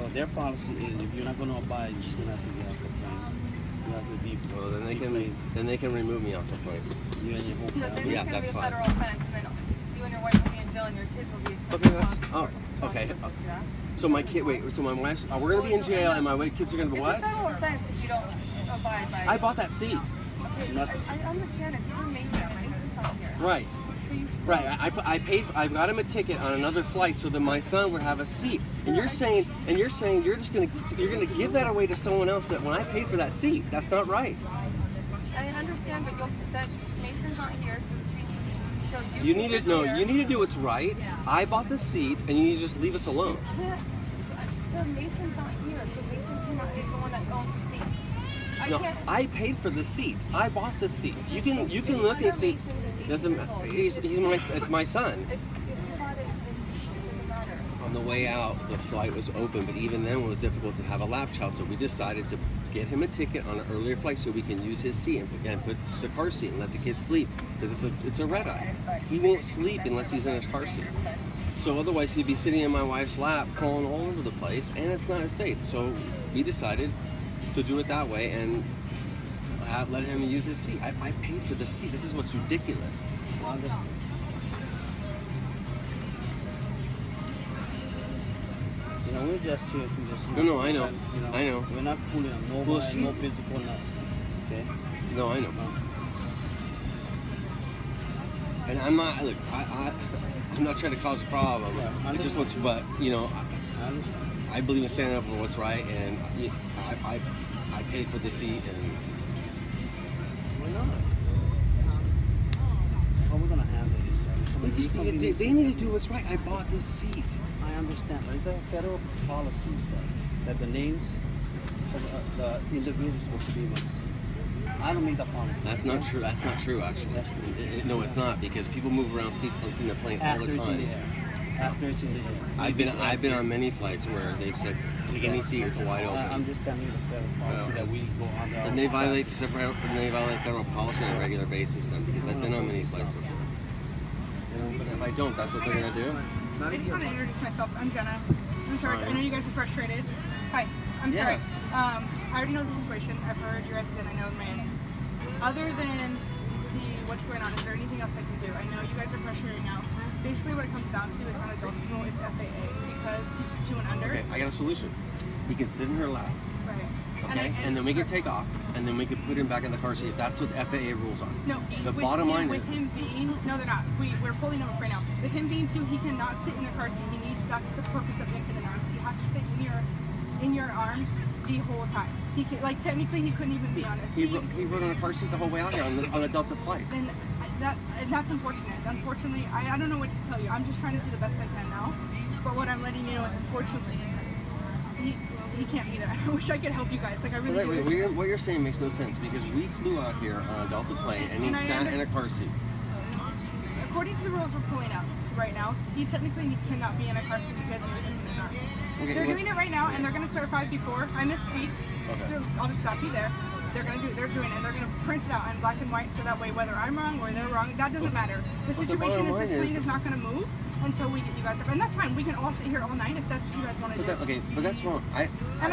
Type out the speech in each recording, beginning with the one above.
So their policy is if you're not going to abide, you're going to have to get off the plane. You have to be. Well, then they can remove me off the plane. You and your whole So then family. it's going to be a fine. federal offense, and then you and your wife will be in jail, and your kids will be. Okay. So my kid, so my wife's, we're gonna be in jail, and my kids are gonna be what? It's a federal offense if you don't abide by. I bought that seat. Okay, I understand it's for Mason. Mason's not here. Right. So you still. Right. I paid. I got him a ticket on another flight so that my son would have a seat. And you're saying you're just gonna give that away to someone else that when I paid for that seat, that's not right. I understand, but that Mason's not here, so the seat. So You need to do what's right. I bought the seat, and you need to just leave us alone. Yeah. So Mason's not here, so Mason is the one that owns the seat. I paid for the seat. I bought the seat. You can look and see. Doesn't it's my son. It's his seat. It doesn't matter. On the way out, the flight was open, but even then it was difficult to have a lap child, so we decided to get him a ticket on an earlier flight so we can use his seat and put the car seat and let the kids sleep, because it's a red eye. He won't sleep unless he's in his car seat. So otherwise he'd be sitting in my wife's lap crawling all over the place, and it's not safe. So we decided to do it that way and let him use his seat. I paid for the seat. This is what's ridiculous. We're just here to just. No, I know. I know. We're not pulling on nobody, no physical, nothing. Okay? No, I know. And I'm not, look, I'm not trying to cause a problem. Yeah, It's just what's, but, I understand. I believe in standing up for what's right, and I paid for the seat, and why not? How are we going to handle this? They need to do what's right. I bought this seat. I understand, but it's the federal policy, sir, that the names of the individuals are supposed to be in seat. I don't make the policy. That's not true. That's not true, actually. That's true. No, it's not, because people move around seats in the plane all the After it's in the time. air. After it's in the air. I've been on many flights where they've said, take any seat, it's wide open. I'm just telling you the federal policy that we go under. And they violate federal policy on a regular basis then, because I've been on many flights. But if I don't, that's what they're gonna do. I just want to introduce myself. I'm Jenna. I'm in charge. I know you guys are frustrated. Hi. I'm sorry. I already know the situation. I've heard your guys' and I know the man. Other than what's going on, is there anything else I can do? I know you guys are frustrated now. Basically what it comes down to is on adult rule, it's FAA because he's 2 and under. Okay, I got a solution. He can sit in her lap. Right. Okay, and then we can take off, and then we can put him back in the car seat. If that's what FAA rules are. No, the bottom line with him being, no, they're not. We're pulling him up right now. With him being 2, he cannot sit in the car seat. That's the purpose of infant in arms. He has to sit in your arms the whole time. He can, technically he couldn't even be on a seat. He rode on a car seat the whole way out here on a Delta flight. Then that's unfortunate. Unfortunately, I don't know what to tell you. I'm just trying to do the best I can now. But what I'm letting you know is, unfortunately, he can't be there. I wish I could help you guys. I really do. What you're saying makes no sense, because we flew out here on a Delta plane and he sat in a car seat. According to the rules we're pulling out right now, he technically cannot be in a car seat because he's in arms. Okay, they're doing it right now, and they're going to clarify before I misspeak. Okay. So I'll just stop you there. They're doing it. They're going to print it out in black and white, so that way whether I'm wrong or they're wrong, that doesn't matter. The situation is this plane is not going to move until we get you guys up, and that's fine. We can all sit here all night if that's what you guys want to do. Okay, but that's wrong. I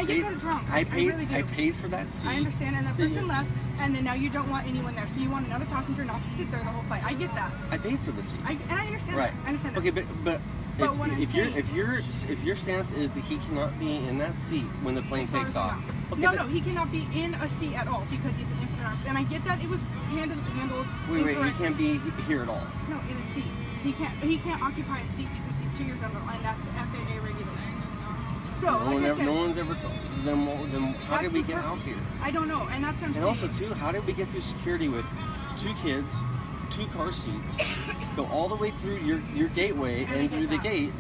get that it's wrong. I really do. I paid for that seat. I understand, and that person left, and then now you don't want anyone there, so you want another passenger not to sit there the whole flight. I get that. I paid for the seat. And I understand that. I understand that. Okay, but if your stance is that he cannot be in that seat when the plane takes off. Okay, no, he cannot be in a seat at all because he's an infant arms, and I get that it was handled. Wait, he can't be here at all. No, in a seat. He can't occupy a seat because he's 2 years old, and that's FAA regulations. So, no one's ever told them. Then how did we get out here? I don't know, and that's what I'm saying. And also, too, how did we get through security with 2 kids, 2 car seats, go all the way through your gateway and through the gate,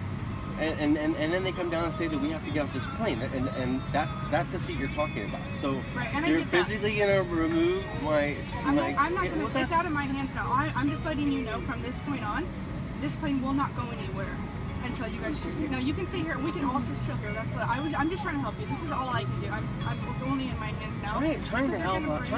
and then they come down and say that we have to get off this plane, and that's the seat you're talking about. So you're physically gonna remove my. I'm not gonna. It's out of my hands now. I'm just letting you know from this point on, this plane will not go anywhere until you guys choose to. Now you can sit here and we can all just chill here. I'm just trying to help you. This is all I can do. It's only in my hands now. Trying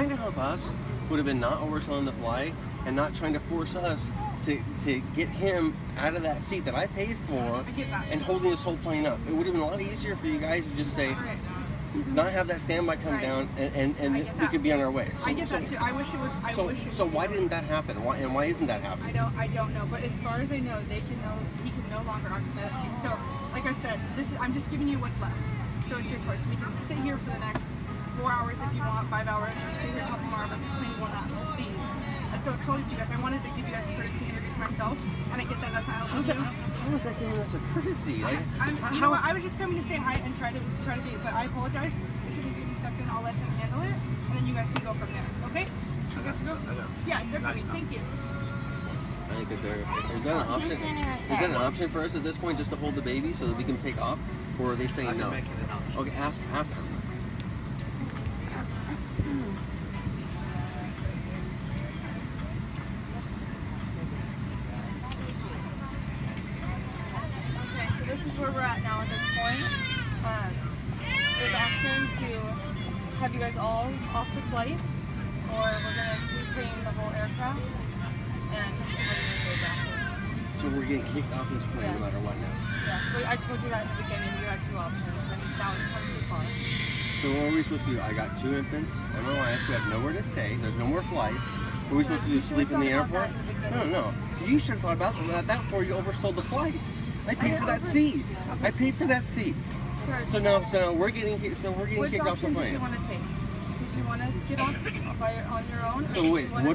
to help us would have been not overselling the flight and not trying to force us to get him out of that seat that I paid for I get that. and holding this whole plane up. It would have been a lot easier for you guys to just say, Right. not have that standby come Right. down, and I get we that. could be on our way. So, I get that too. I wish it would. So why didn't that happen? Why isn't that happening? I don't know. But as far as I know, he can no longer occupy that seat. So, like I said, I'm just giving you what's left. So it's your choice. We can sit here for the next 4 hours if you want, 5 hours. We can sit here till tomorrow, but this plane will not be. And so I told you guys, I wanted to give you guys the courtesy to introduce myself, and I get that that's not helping you. How is that giving us a courtesy? Like, You know what? I was just coming to say hi and try to be, but I apologize. I shouldn't be stuck in. I'll let them handle it, and then you guys can go from there. Okay? You guys can go. Yeah, they're coming. Thank you. I think that is that an option? Is that an option for us at this point, just to hold the baby so that we can take off, or are they saying no? Make it an option. Okay, ask them. Okay, so this is where we're at now at this point. There's option to have you guys all off the flight, or we're going to retrain the whole aircraft and see what it is after. So we're getting kicked off this plane no matter what now. Yeah, well, I told you that in the beginning. You had two options, and now it's come too far. So what are we supposed to do? I got 2 infants and my wife. We have nowhere to stay. There's no more flights. What are we supposed to do? Sleep in the airport? No. You should have thought about that before you oversold the flight. I paid for that seat. I paid for that seat. Sir, So now we're getting which kicked off the option did plane. you want to take? Did you want to get off on your own? or So did wait, you wanna-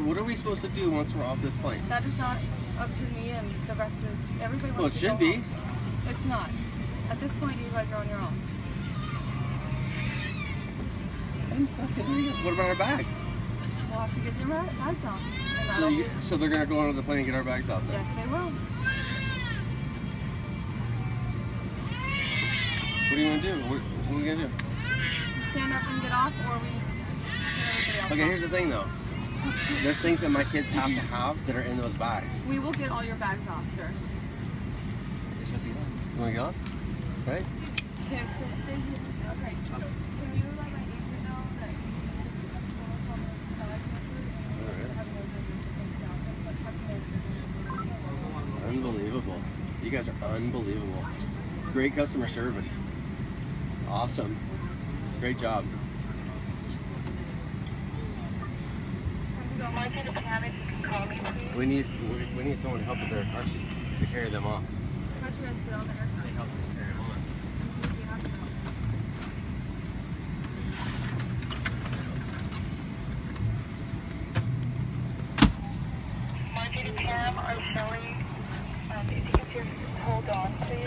what are we supposed to do once we're off this plane? That is not up to me, and the rest is everybody wants Well, it to should go be. home. It's not. At this point, you guys are on your own. What about our bags? We'll have to get your bags off. And that'll be- So they're gonna go onto the plane and get our bags off then? yes, they will. What are you gonna do? What are we gonna do? Stand up and get off, or we get everybody else Okay, off. here's the thing though. There's things that my kids have to have that are in those bags. We will get all your bags off, sir. You wanna get off? Right? Okay, so stay here. Okay. So can you let my agent know that Unbelievable. You guys are unbelievable. Great customer service. Awesome. Great job. We need someone to help with their car seats to carry them off. How'd you guys get on there? They help us carry them on. Market and Pam are showing, if you can just hold on, please.